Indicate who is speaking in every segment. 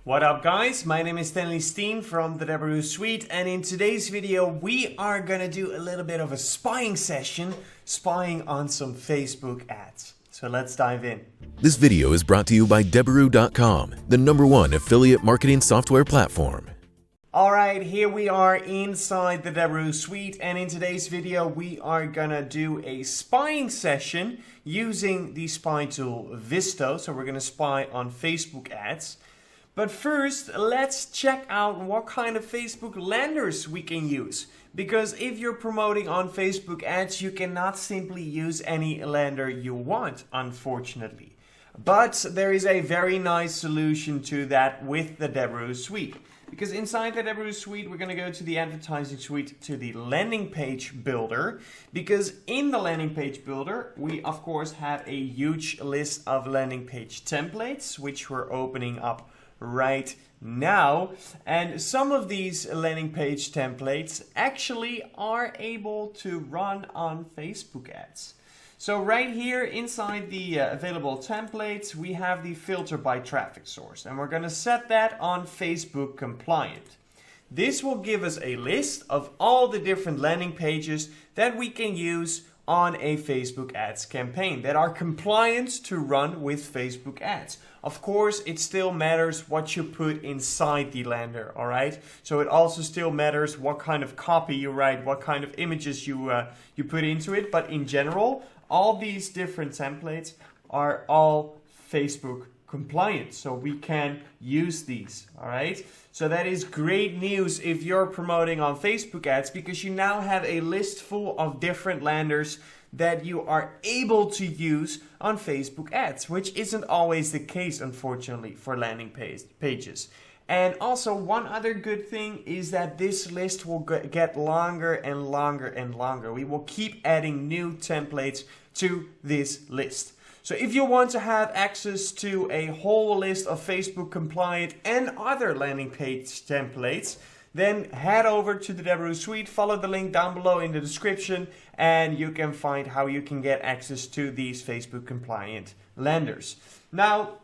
Speaker 1: What up guys, my name is Stanley Steen from the Deberoo Suite, and in today's video we are gonna do a little bit of a spying session, spying on some Facebook ads. So let's dive in.
Speaker 2: This video is brought to you by Deberoo.com, the #1 affiliate marketing software platform.
Speaker 1: Alright, here we are inside the Deberoo Suite, and in today's video we are gonna do a spying session using the spy tool Visto. So we're gonna spy on Facebook ads. But first, let's check out what kind of Facebook landers we can use. Because if you're promoting on Facebook ads, you cannot simply use any lander you want, unfortunately. But there is a very nice solution to that with the Deberoo Suite. Because inside the Deberoo Suite, we're going to go to the advertising suite, to the landing page builder. Because in the landing page builder, we of course have a huge list of landing page templates, which we're opening up right now, and some of these landing page templates actually are able to run on Facebook ads. So right here inside the available templates, we have the filter by traffic source, and we're going to set that on Facebook compliant. This will give us a list of all the different landing pages that we can use on a Facebook ads campaign that are compliant to run with Facebook ads. Of course, it still matters what you put inside the lander, alright? So it also still matters what kind of copy you write, what kind of images you put into it, but in general, all these different templates are all Facebook compliant, so we can use these, alright? So that is great news if you're promoting on Facebook ads, because you now have a list full of different landers that you are able to use on Facebook ads, which isn't always the case, unfortunately, for landing pages. And also, one other good thing is that this list will get longer and longer and longer. We will keep adding new templates to this list. So if you want to have access to a whole list of Facebook compliant and other landing page templates, then head over to the Deberoo Suite, follow the link down below in the description, and you can find how you can get access to these Facebook compliant landers. Now,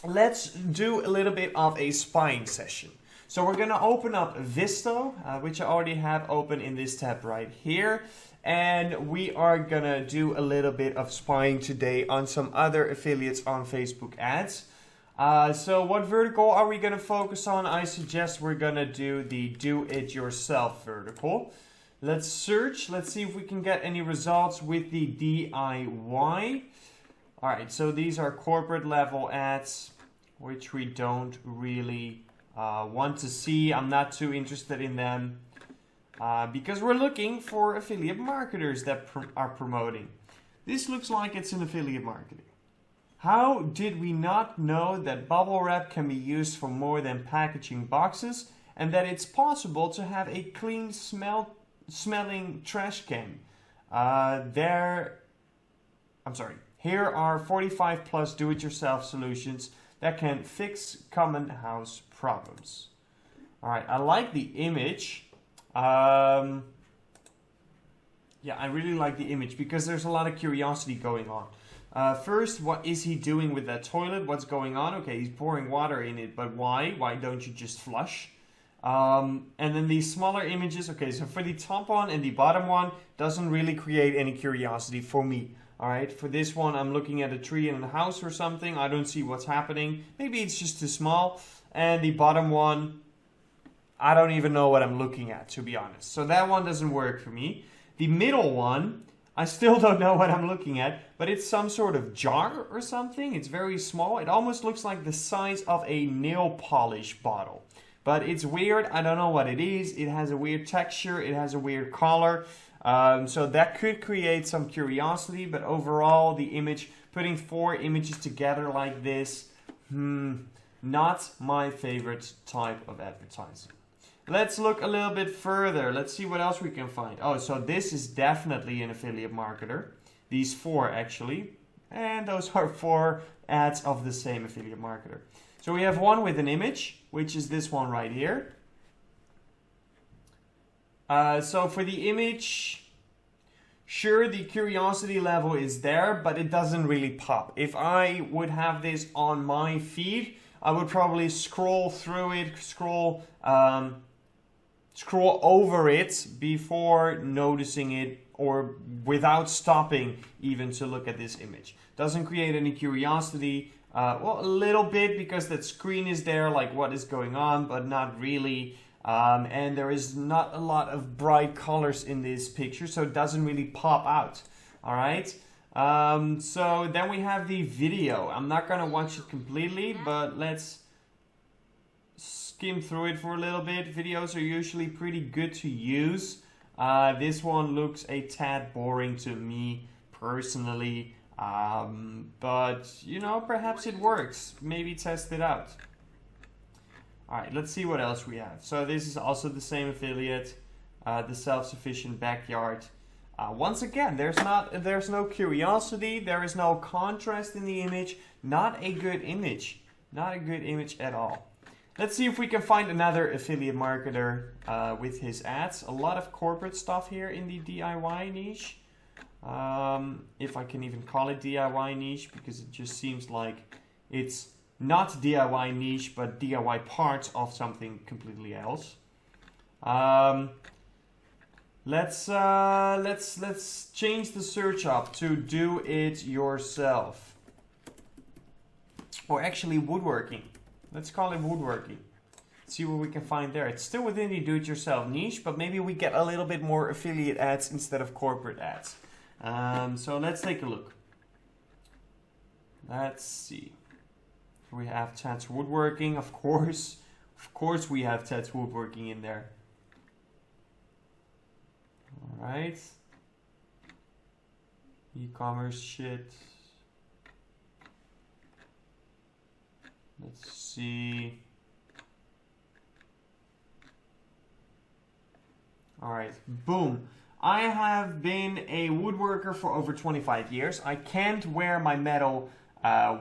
Speaker 1: let's do a little bit of a spying session. So we're going to open up Visto, which I already have open in this tab right here. And we are going to do a little bit of spying today on some other affiliates on Facebook ads. So what vertical are we going to focus on? I suggest we're going to do the do-it-yourself vertical. Let's search. Let's see if we can get any results with the DIY. Alright, so these are corporate level ads, which we don't really want to see. I'm not too interested in them. Because we're looking for affiliate marketers that are promoting. This looks like it's an affiliate marketing. How did we not know that bubble wrap can be used for more than packaging boxes, and that it's possible to have a clean smelling trash can? Here are 45 plus do-it-yourself solutions that can fix common house problems. Alright, I like the image. Yeah, I really like the image because there's a lot of curiosity going on. First, what is he doing with that toilet? What's going on? Okay, he's pouring water in it, but why? Why don't you just flush? And then these smaller images. Okay, so for the top one and the bottom one, doesn't really create any curiosity for me. Alright, for this one, I'm looking at a tree in a house or something. I don't see what's happening. Maybe it's just too small. And the bottom one, I don't even know what I'm looking at, to be honest. So that one doesn't work for me. The middle one, I still don't know what I'm looking at, but it's some sort of jar or something. It's very small. It almost looks like the size of a nail polish bottle. But it's weird. I don't know what it is. It has a weird texture. It has a weird color. So that could create some curiosity, but overall the image, putting 4 images together like this, not my favorite type of advertising. Let's look a little bit further. Let's see what else we can find. Oh, so this is definitely an affiliate marketer. These 4 actually. And those are 4 ads of the same affiliate marketer. So we have one with an image, which is this one right here. So for the image, sure, the curiosity level is there, but it doesn't really pop. If I would have this on my feed, I would probably scroll through it, scroll over it before noticing it, or without stopping even to look at this image. Doesn't create any curiosity. Well, a little bit, because that screen is there, like what is going on, but not really. And there is not a lot of bright colors in this picture, so it doesn't really pop out. All right. So then we have the video. I'm not gonna watch it completely, but let's skim through it for a little bit. Videos are usually pretty good to use. This one looks a tad boring to me personally, but you know, perhaps it works. Maybe test it out. Alright, let's see what else we have. So this is also the same affiliate, the self-sufficient backyard. Once again, there's no curiosity, there is no contrast in the image. Not a good image. Not a good image at all. Let's see if we can find another affiliate marketer with his ads. A lot of corporate stuff here in the DIY niche. If I can even call it DIY niche, because it just seems like it's not DIY niche, but DIY parts of something completely else. Let's change the search up to do it yourself. Or actually woodworking. Let's call it woodworking. See what we can find there. It's still within the do-it-yourself niche, but maybe we get a little bit more affiliate ads instead of corporate ads. So let's take a look. Let's see. We have Ted's Woodworking, of course. Of course we have Ted's Woodworking in there. Alright. E-commerce shit. Let's see. Alright, boom. I have been a woodworker for over 25 years. I can't wear my metal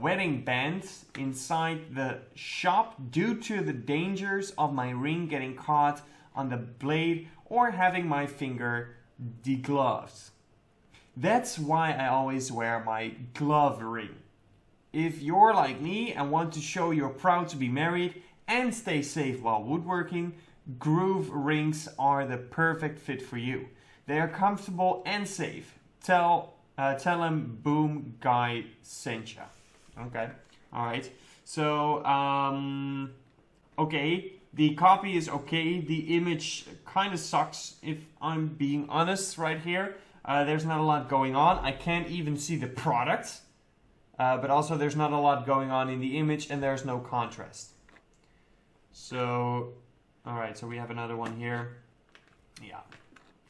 Speaker 1: wedding band inside the shop due to the dangers of my ring getting caught on the blade or having my finger degloved. That's why I always wear my glove ring. If you're like me and want to show you're proud to be married and stay safe while woodworking, groove rings are the perfect fit for you. They are comfortable and safe. Tell him Boom Guy sent ya. Okay, all right. So, okay, the copy is okay. The image kind of sucks, if I'm being honest right here. There's not a lot going on. I can't even see the product. But also there's not a lot going on in the image, and there's no contrast. So, alright, so we have another one here. Yeah.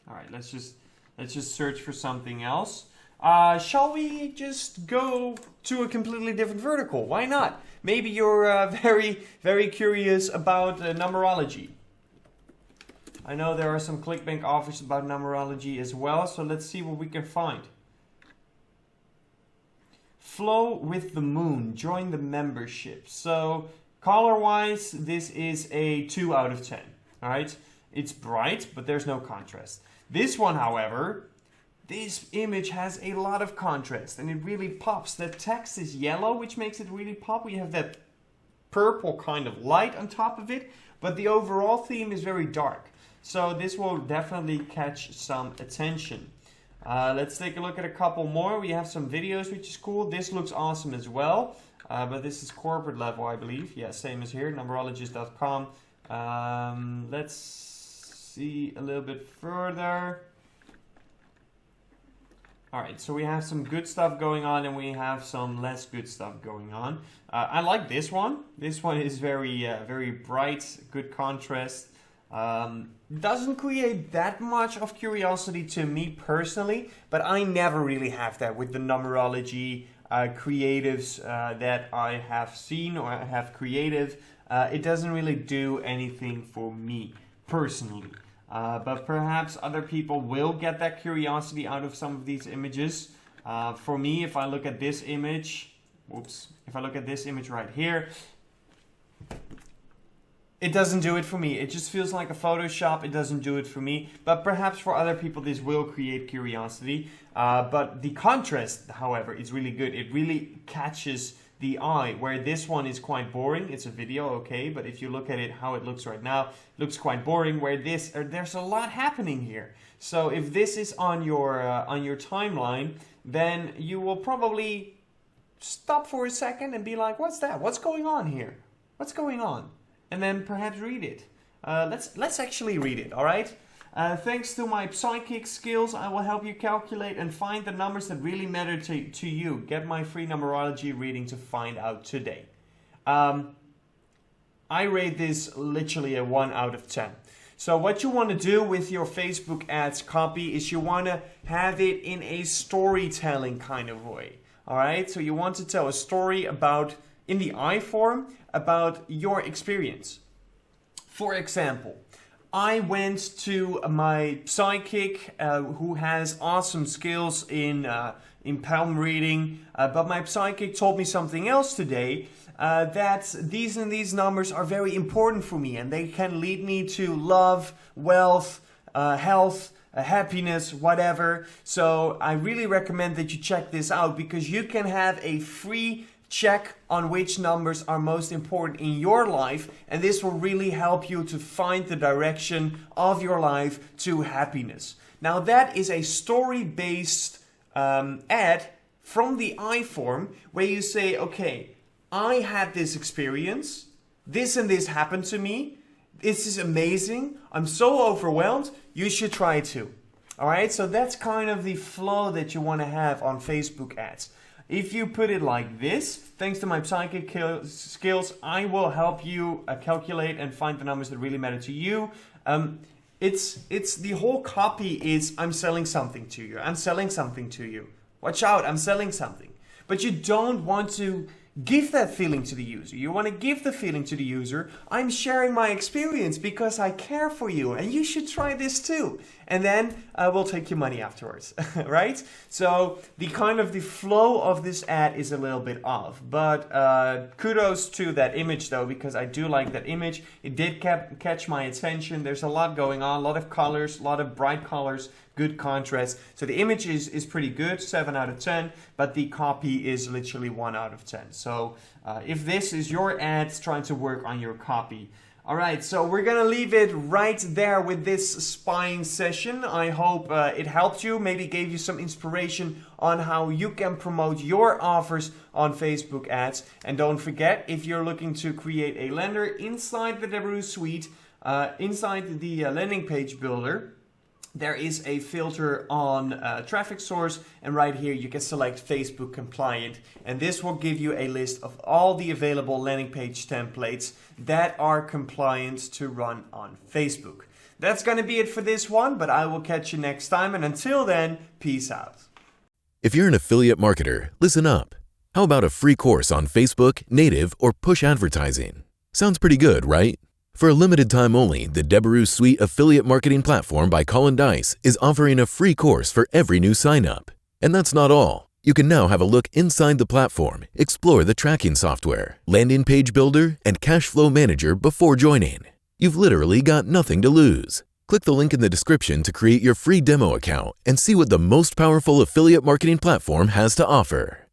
Speaker 1: Alright, let's just search for something else. Shall we just go to a completely different vertical? Why not? Maybe you're very, very curious about numerology. I know there are some ClickBank offers about numerology as well, so let's see what we can find. Flow with the moon, join the membership. So color wise, this is a 2 out of 10. All right, it's bright, but there's no contrast. This one, however, this image has a lot of contrast and it really pops. The text is yellow, which makes it really pop. We have that purple kind of light on top of it, but the overall theme is very dark. So this will definitely catch some attention. Let's take a look at a couple more. We have some videos, which is cool. This looks awesome as well. But this is corporate level, I believe. Yeah, same as here, numerologist.com. Let's see a little bit further. Alright, so we have some good stuff going on and we have some less good stuff going on. I like this one. This one is very, very bright, good contrast. Doesn't create that much of curiosity to me personally, but I never really have that with the numerology creatives that I have seen or have created. It doesn't really do anything for me personally, but perhaps other people will get that curiosity out of some of these images. For me, if I look at this image, if I look at this image right here, it doesn't do it for me. It just feels like a Photoshop. It doesn't do it for me. But perhaps for other people this will create curiosity. But the contrast, however, is really good. It really catches the eye, where this one is quite boring. It's a video, okay, but if you look at it, how it looks right now, it looks quite boring, where there's a lot happening here. So if this is on your timeline, then you will probably stop for a second and be like, what's that? What's going on here? What's going on? And then perhaps read it. Let's actually read it, all right? Thanks to my psychic skills, I will help you calculate and find the numbers that really matter to you. Get my free numerology reading to find out today. I rate this literally a 1 out of 10. So what you want to do with your Facebook ads copy is you want to have it in a storytelling kind of way. All right, so you want to tell a story about, in the I form, about your experience. For example, I went to my psychic who has awesome skills in palm reading, but my psychic told me something else today, that these and these numbers are very important for me and they can lead me to love, wealth, health, happiness, whatever. So I really recommend that you check this out, because you can have a free check on which numbers are most important in your life, and this will really help you to find the direction of your life to happiness. Now that is a story-based ad from the I form, where you say, okay, I had this experience, this and this happened to me, this is amazing, I'm so overwhelmed, you should try it too. Alright, so that's kind of the flow that you want to have on Facebook ads. If you put it like this, thanks to my psychic skills, I will help you calculate and find the numbers that really matter to you. It's the whole copy is, I'm selling something to you, I'm selling something to you. Watch out, I'm selling something. But you don't want to give that feeling to the user. You want to give the feeling to the user, I'm sharing my experience because I care for you and you should try this too. And then we'll take your money afterwards, right? So the flow of this ad is a little bit off, but kudos to that image though, because I do like that image. It did catch my attention. There's a lot going on, a lot of colors, a lot of bright colors, good contrast. So the image is pretty good, 7 out of 10, but the copy is literally 1 out of 10. So if this is your ad, trying to work on your copy. All right, so we're gonna leave it right there with this spying session. I hope it helped you, maybe gave you some inspiration on how you can promote your offers on Facebook ads. And don't forget, if you're looking to create a lender inside the Deberoo suite, inside the landing page builder, there is a filter on traffic source, and right here you can select Facebook compliant, and this will give you a list of all the available landing page templates that are compliant to run on Facebook. That's going to be it for this one, but I will catch you next time, and until then, peace out.
Speaker 2: If you're an affiliate marketer, listen up. How about a free course on Facebook, native, or push advertising? Sounds pretty good, right? For a limited time only, the Deberoo Suite Affiliate Marketing Platform by Colin Dice is offering a free course for every new sign-up. And that's not all. You can now have a look inside the platform, explore the tracking software, landing page builder, and cash flow manager before joining. You've literally got nothing to lose. Click the link in the description to create your free demo account and see what the most powerful affiliate marketing platform has to offer.